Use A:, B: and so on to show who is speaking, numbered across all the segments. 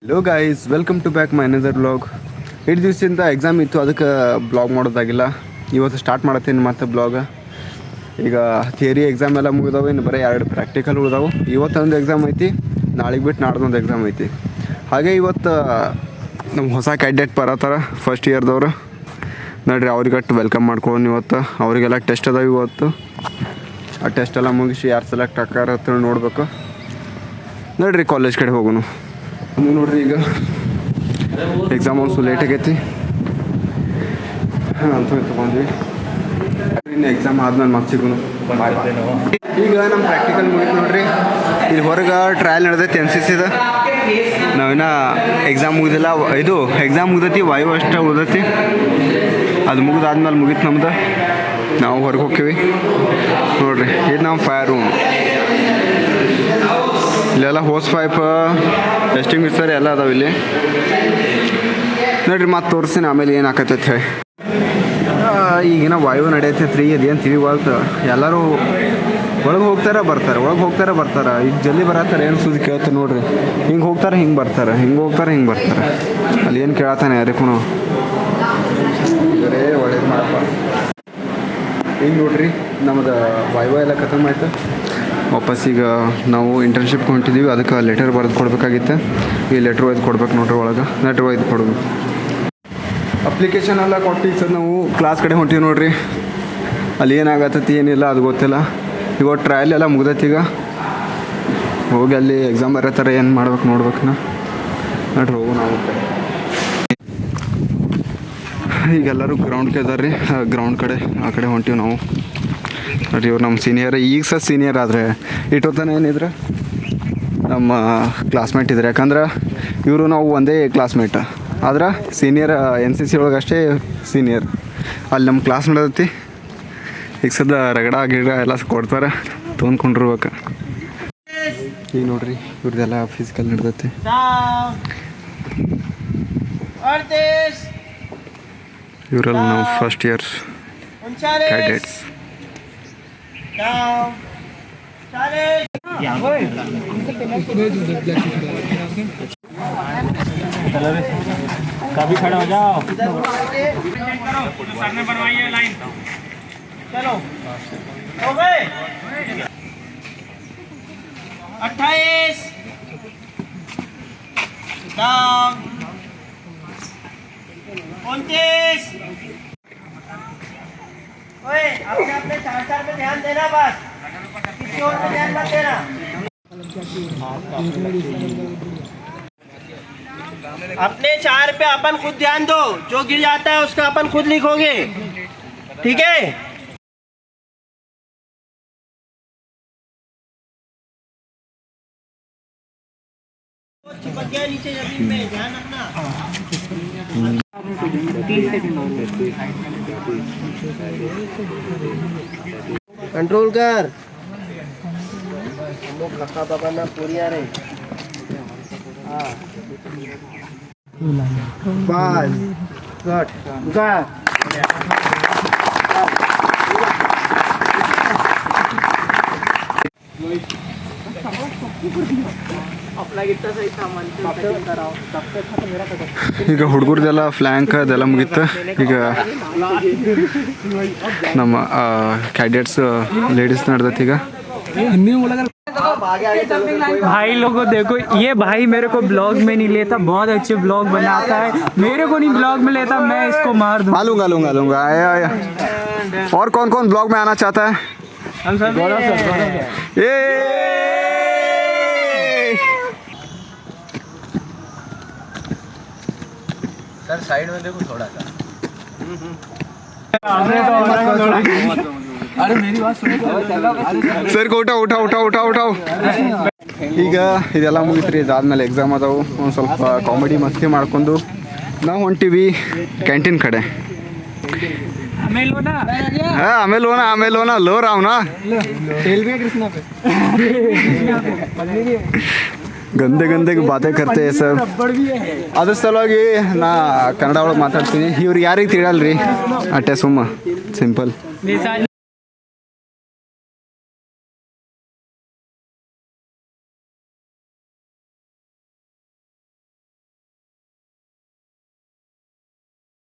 A: Hello guys, welcome to back my another blog. ಎರಡು ದಿವಸದಿಂದ exam ಇತ್ತು, ಅದಕ್ಕೆ ಬ್ಲಾಗ್ ಮಾಡೋದಾಗಿಲ್ಲ. ಇವತ್ತು ಸ್ಟಾರ್ಟ್ ಮಾಡತ್ತೀನಿ ಮತ್ತೆ ಬ್ಲಾಗ್. ಈಗ ಥಿಯರಿ ಎಕ್ಸಾಮ್ ಎಲ್ಲ ಮುಗಿದಾವೆ, ಇನ್ನು ಬರೀ 2 ಪ್ರಾಕ್ಟಿಕಲ್ ಉಳಿದಾವೆ. ಇವತ್ತೊಂದು ಎಕ್ಸಾಮ್ ಐತಿ, ನಾಳೆಗೆ ಬಿಟ್ಟು ನಾಡ್ದೊಂದು ಎಕ್ಸಾಮ್ ಐತಿ. ಹಾಗೆ ಇವತ್ತು ನಮ್ಮ ಹೊಸ ಕ್ಯಾಂಡಿಡೇಟ್ ಬರತ್ತಾರ, ಫಸ್ಟ್ ಇಯರ್ದವ್ರು. ನೋಡಿರಿ, ಅವ್ರಿಗಟ್ಟು ವೆಲ್ಕಮ್ ಮಾಡ್ಕೊಂಡು ಇವತ್ತು ಅವರಿಗೆಲ್ಲ ಟೆಸ್ಟ್ ಅದಾವೆ ಇವತ್ತು. ಆ ಟೆಸ್ಟ್ ಎಲ್ಲ ಮುಗಿಸಿ ಯಾರು ಸೆಲೆಕ್ಟ್ ಆಕಾರ ಅಂತ ನೋಡಬೇಕು. ನೋಡಿರಿ, ಕಾಲೇಜ್ ಕಡೆ ಹೋಗೋಣ. ನೋಡ್ರಿ, ಈಗ ಎಕ್ಸಾಮ್ ಒಂದು ಲೇಟ್ ಆಗೈತಿ. ಅಂತ ತೊಗೊಂಡ್ವಿ. ಇನ್ನು ಎಕ್ಸಾಮ್ ಆದ್ಮೇಲೆ ಮತ್ತೆ ಸಿಗೋನು. ಈಗ ನಮ್ಮ ಪ್ರಾಕ್ಟಿಕಲ್ ಮುಗಿತು ನೋಡ್ರಿ. ಇಲ್ಲಿ ಹೊರಗೆ ಟ್ರಯಲ್ ನಡೆದೈತಿ NCCದ. ನಾವಿನ್ನ ಎಕ್ಸಾಮ್ ಮುಗಿದಿಲ್ಲ. ಇದು ಎಕ್ಸಾಮ್ ಮುಗ್ದೈತಿ, ವಾಯು ಅಷ್ಟೇ ಉಳ್ದೈತಿ. ಅದು ಮುಗಿದಾದ್ಮೇಲೆ ಮುಗೀತು ನಮ್ದು. ನಾವು ಹೊರಗೆ ಹೋಗ್ತೀವಿ ನೋಡ್ರಿ. ಇದು ನಮ್ಮ ಫೈರ್ ರೂಮ್. ಇಲ್ಲೆಲ್ಲ ಹೋಸ್ ಪೈಪ್, ಟೆಸ್ಟಿಂಗ್ ಮಿಕ್ಸರ್ ಎಲ್ಲ ಅದಾವೆ ಇಲ್ಲಿ. ನೋಡ್ರಿ, ಮತ್ತೆ ತೋರಿಸ್ತೀನಿ ಆಮೇಲೆ ಏನು ಆಕತ್ತೈತೆ ಹೇಳಿ. ಈಗಿನ ವಾಯು ನಡೆಯತ್ತೈತ್ರಿ, ಅದೇನು ತಿಳಿವಾಲ್ತು. ಎಲ್ಲರೂ ಒಳಗೆ ಹೋಗ್ತಾರೆ ಬರ್ತಾರೆ. ಈಗ ಜಲ್ದಿ ಬರತ್ತಾರೆ, ಏನು ಸುದ್ದಿ ಕೇಳ್ತಾರೆ ನೋಡ್ರಿ. ಹಿಂಗೆ ಹೋಗ್ತಾರೆ, ಹಿಂಗೆ ಬರ್ತಾರೆ, ಹಿಂಗೆ ಬರ್ತಾರೆ. ಅಲ್ಲಿ ಏನು ಕೇಳತ್ತಾನೆ ಯಾರಿಗೂ. ಬರೇ ಒಳ್ಳೇದು ಮಾಡಪ್ಪ. ಈಗ ನೋಡ್ರಿ, ನಮ್ಮದು ವಾಯು ಎಲ್ಲ ಖತಮ್ ಆಯ್ತು. ವಾಪಸ್ ಈಗ ನಾವು ಇಂಟರ್ನ್ಶಿಪ್ಗೆ ಹೊಂಟಿದ್ದೀವಿ. ಅದಕ್ಕೆ ಲೆಟರ್ ಬರೆದು ಕೊಡ್ಬೇಕಾಗಿತ್ತು. ಈ ಲೆಟ್ರ್ ಒಯ್ದು ಕೊಡ್ಬೇಕು ನೋಡ್ರಿ. ಒಳಗೆ ಲೆಟ್ರ್ ಒಯ್ದು ಕೊಡ್ಬೇಕು. ಅಪ್ಲಿಕೇಶನ್ ಎಲ್ಲ ಕೊಟ್ಟು ಈಗ ಸರ್ ನಾವು ಕ್ಲಾಸ್ ಕಡೆ ಹೊಂಟೀವಿ ನೋಡ್ರಿ. ಅಲ್ಲಿ ಏನಾಗತ್ತೈತಿ ಏನಿಲ್ಲ ಅದು ಗೊತ್ತಿಲ್ಲ. ಇವತ್ತು ಟ್ರಯಲ್ ಎಲ್ಲ ಮುಗ್ದೈತಿ. ಈಗ ಹೋಗಿ ಅಲ್ಲಿ ಎಕ್ಸಾಮ್ ಬರೋ ಥರ ಏನು ಮಾಡ್ಬೇಕು ನೋಡ್ಬೇಕು. ನೋಡ್ರಿ, ಹೋಗು ನಾವು. ಈಗೆಲ್ಲರೂ ಗ್ರೌಂಡ್ಗೆ ಇದ್ದಾರೆ ರೀ. ಗ್ರೌಂಡ್ ಕಡೆ ಆ ಕಡೆ ಹೊಂಟೀವಿ ನಾವು. ನೋಡ್ರಿ, ಇವ್ರು ನಮ್ಮ ಸೀನಿಯರ್. ಈಗ ಸಹ ಸೀನಿಯರ್ ಆದರೆ ಇಟ್ಟೋತಾನೆ ಏನಿದ್ರೆ ನಮ್ಮ ಕ್ಲಾಸ್ಮೇಟ್ ಇದ್ದಾರೆ. ಯಾಕಂದ್ರೆ ಇವರು ನಾವು ಒಂದೇ ಕ್ಲಾಸ್ಮೇಟ್. ಆದ್ರೆ ಸೀನಿಯರ್ NCC ಒಳಗೆ ಅಷ್ಟೇ ಸೀನಿಯರ್. ಅಲ್ಲಿ ನಮ್ಮ ಕ್ಲಾಸ್ ನಡೆದೈತಿ. ಈಗ ಸದ್ದ ರಗಡ ಗಿಡ ಎಲ್ಲ ಕೊಡ್ತಾರೆ, ತೊಗೊಂಡ್ಕೊಂಡಿರ್ಬೇಕು. ಈಗ ನೋಡ್ರಿ, ಇವ್ರದ್ದೆಲ್ಲ ಫಿಸಿಕಲ್ ನಡೆದೈತಿ. ಇವರೆಲ್ಲ ನಾವು ಫಸ್ಟ್ ಇಯರ್ಸ್ ಕ್ಯಾಡೆಟ್ಸ್.
B: कभी खड़ा हो जाओ। सर ने बनवाई है लाइन। चलो हो गए। 28 डाउन 29। ओए, अपने अपने चार पे ध्यान देना, बस किसी और पे ध्यान मत देना। अपने 4 पे अपन खुद ध्यान दो, जो गिर जाता है उसका अपन खुद लिखोगे, ठीक है? चिपक गया नीचे जमीन में, ध्यान रखना। कंट्रोल कर। हम लोग खखा पकड़ना पूरी आ रही। Five, good, good.
A: ಈಗ ಹುಡುಗರದೆಲ್ಲ ಫ್ಲ್ಯಾಂಕ್ ಅದೆಲ್ಲ ಮುಗೀತು. ಈಗ ನಮ್ಮ ಕ್ಯಾಡೆಟ್ಸ್ ಲೇಡೀಸ್ ನಡೆದೈತಿ. ಈಗ
C: भाई लोगों देखो, ये भाई मेरे को ब्लॉग में नहीं लेता, बहुत अच्छे ब्लॉग बनाता है, मेरे को नहीं ब्लॉग में लेता, मैं इसको मार दूं।
A: लूंगा आया। और कौन कौन ब्लॉग में आना चाहता है?
C: हम सब
A: ये
B: सर साइड में देखो थोड़ा सा। अरे मेरी बात सुनो
A: ಸರ್, ಊಟ. ಈಗ ಇದೆಲ್ಲ ಮುಗಿತ್ರಿ. ಇದಾದ್ಮೇಲೆ ಎಕ್ಸಾಮ್ ಅದಾವು. ಒಂದು ಸ್ವಲ್ಪ ಕಾಮಿಡಿ ಮಸ್ತಿ ಮಾಡ್ಕೊಂಡು ನಾವು ಹೊಂಟೀವಿ ಕ್ಯಾಂಟೀನ್ ಕಡೆ. ಆಮೇಲೆ ಹೋನ ಲೋ ರಾವ್ನಾ ಗಂದೆ ಬಾತೆ ಕರ್ತೆ ಸರ್. ಅದ್ರ ಸಲುವಾಗಿ ನಾ ಕನ್ನಡ ಒಳಗೆ ಮಾತಾಡ್ತೀನಿ. ಇವ್ರಿಗೆ ಯಾರಿಗೆ ತಿಳಿಯಲ್ರಿ, ಅಟ್ಟೆ ಸುಮ್ಮ ಸಿಂಪಲ್.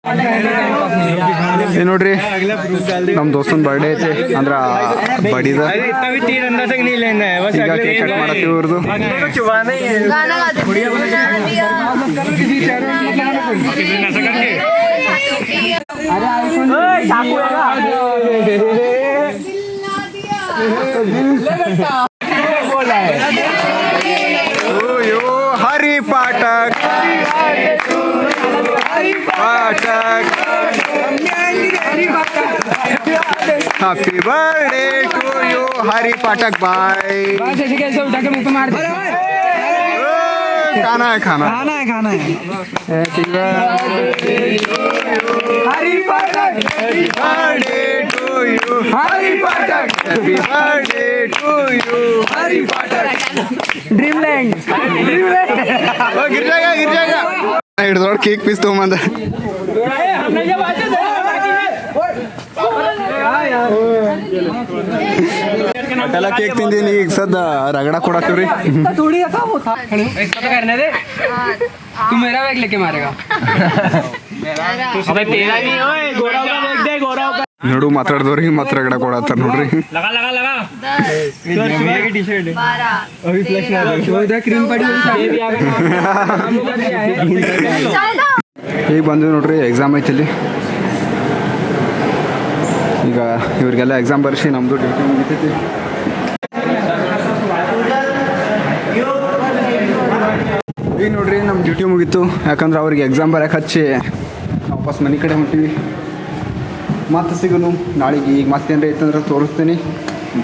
A: ಏ ನೋಡ್ರಿ ನಮ್ಮ ದೋಸ್ತನ ಬರ್ಡೇ ಐತಿ ಅಂದ್ರ ಬಡಿದ ಈಗ ಕೇಕ್ ಕಟ್ ಮಾಡತ್ತೀವಿ ಇವ್ರದ್ದು Hari Pathak Pathak happy birthday to you Hari Pathak भाई खाना है खाना happy Hari Pathak happy birthday to you Hari Pathak happy birthday to you Hari Pathak dreamland गिर जाएगा हिಡ್ದೋಡ್ ಕೇಕ್ ಪೀಸ್ ತೊಗೊಂಬಂದ ಎಲ್ಲ ಕೇಕ್ ತಿಂದೀನಿ ಈಗ ಸದ್ದ ರಗಡ ಕೊಡತ್ತೀವ್ರಿ
C: तू मेरा बैग लेके मारेगा
B: अबे तेरा नहीं ओए गौरव का देख दे गौरव का
A: ನೋಡು ಮಾತಾಡ್ದವ್ರಿಗೆ ಮಾತ್ರ ರಗಡ ಕೊಡತ್ತಾರ ನೋಡ್ರಿ
B: लगा लगा लगा टी शर्ट
C: क्रीम पड़ी
A: ಈಗ ಬಂದ್ವಿ ನೋಡ್ರಿ ಎಕ್ಸಾಮ್ ಐತಿಲ್ಲಿ ಈಗ ಇವ್ರಿಗೆಲ್ಲ ಎಕ್ಸಾಮ್ ಬರ್ಸಿ ನಮ್ಮದು ಡ್ಯೂಟಿ ಮುಗಿತೈತಿ ಈಗ ನೋಡ್ರಿ ನಮ್ಮ ಡ್ಯೂಟಿ ಮುಗೀತು ಯಾಕಂದ್ರೆ ಅವ್ರಿಗೆ ಎಕ್ಸಾಮ್ ಬರೋಕೆ ಹಚ್ಚಿ ವಾಪಸ್ ಮನೆ ಕಡೆ ಹೊಂಟೀವಿ ಮತ್ತೆ ಸಿಗೋನು ನಾಳೆಗೆ ಈಗ ಮತ್ತೇನಾರ ಐತಂದ್ರೆ ತೋರಿಸ್ತೀನಿ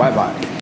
A: ಬಾಯ್ ಬಾಯ್